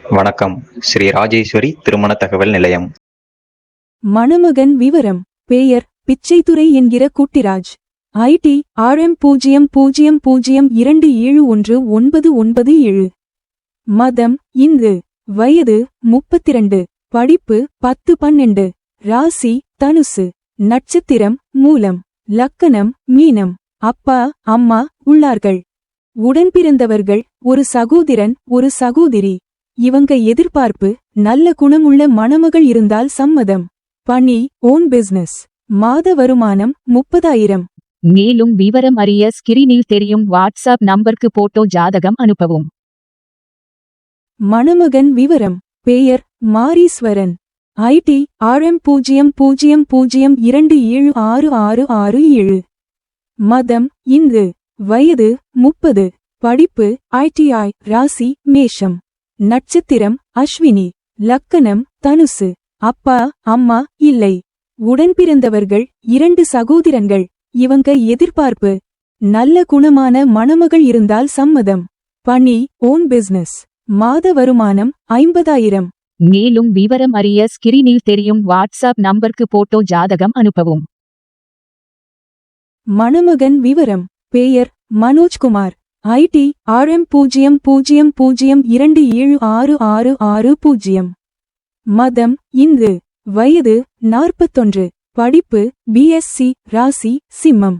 வணக்கம். ஸ்ரீ ராஜேஸ்வரி திருமண தகவல் நிலையம். மணமகன் விவரம்: பெயர் பிச்சைத்துறை என்கிற குட்டிராஜ். ID RM00271997. மதம் இந்து. வயது 32. படிப்பு 10-12. ராசி தனுசு. நட்சத்திரம் மூலம். லக்கணம் மீனம். அப்பா அம்மா உள்ளார்கள். உடன்பிறந்தவர்கள் ஒரு சகோதரன் ஒரு சகோதரி. இவங்க எதிர்பார்ப்பு: நல்ல குணமுள்ள மணமகள் இருந்தால் சம்மதம். பணி ஓன் பிசினஸ். மாத வருமானம் 30,000. மேலும் விவரம் அறிய ஸ்கிரீனில் தெரியும் வாட்ஸ்அப் நம்பருக்கு போட்டோ ஜாதகம் அனுப்பவும். மணமகன் விவரம்: பெயர் மாரீஸ்வரன். ID RM00276667. மதம் இந்து. வயது 30. படிப்பு ITI. ராசி மேஷம். நட்சத்திரம் அஸ்வினி. லக்கணம் தனுசு. அப்பா அம்மா இல்லை. உடன்பிறந்தவர்கள் 2 சகோதரன்கள். இவங்க எதிர்பார்ப்பு: நல்ல குணமான மணமகள் இருந்தால் சம்மதம். பணி ஓன் பிசினஸ். மாத வருமானம் 50,000. மேலும் விவரம் அறிய ஸ்கிரீனில் தெரியும் வாட்ஸ்அப் நம்பருக்கு போட்டோ ஜாதகம் அனுப்பவும். மணமகன் விவரம்: பெயர் மனோஜ்குமார். ID RM0027666660. மதம் இந்து. வயது 41. படிப்பு BSc. ராசி சிம்மம்.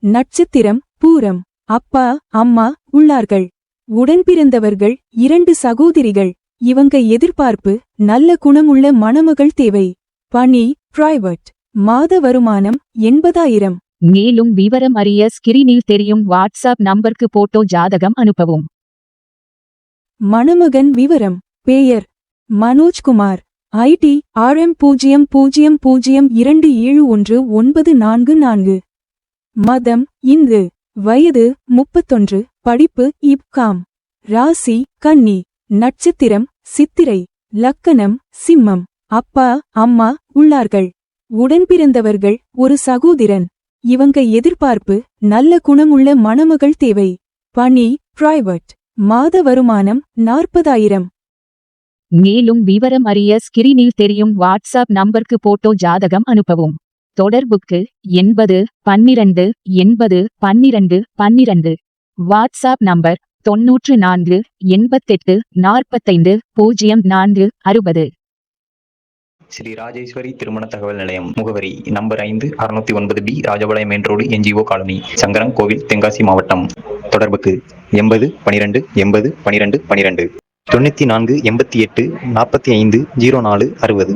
நட்சத்திரம் பூரம். அப்பா அம்மா உள்ளார்கள். உடன்பிறந்தவர்கள் 2 சகோதரிகள். இவங்க எதிர்பார்ப்பு: நல்ல குணமுள்ள மணமகள் தேவை. பணி பிரைவேட். மாத வருமானம் 80,000. மேலும் விவரம் அறிய ஸ்கிரீனில் தெரியும் வாட்ஸ்அப் நம்பருக்கு போட்டோ ஜாதகம் அனுப்பவும். மணமகன் விவரம்: பெயர் மனோஜ்குமார். ID RM00271944. மதம் இந்து. வயது 31. படிப்பு IBCom. ராசி கன்னி. நட்சத்திரம் சித்திரை. லக்கணம் சிம்மம். அப்பா அம்மா உள்ளார்கள். உடன்பிறந்தவர்கள் ஒரு சகோதரன். இவங்க எதிர்பார்ப்பு: நல்ல குணமுள்ள மணமகள் தேவை. பணி பிரைவேட். மாத வருமானம் 40,000. மேலும் விவரம் அறிய ஸ்கிரீனில் தெரியும் வாட்ஸ்அப் நம்பருக்கு போட்டோ ஜாதகம் அனுப்பவும். தொடர்புக்கு 8012801212. WhatsApp number 9488450460. ஸ்ரீ ராஜேஸ்வரி திருமண தகவல் நிலையம். முகவரி: number 5, 609B, Rajapalayam main road, NGO colony, Sankaran கோவில், தென்காசி மாவட்டம். தொடர்புக்கு 8012801212. 94 88 45 04 60.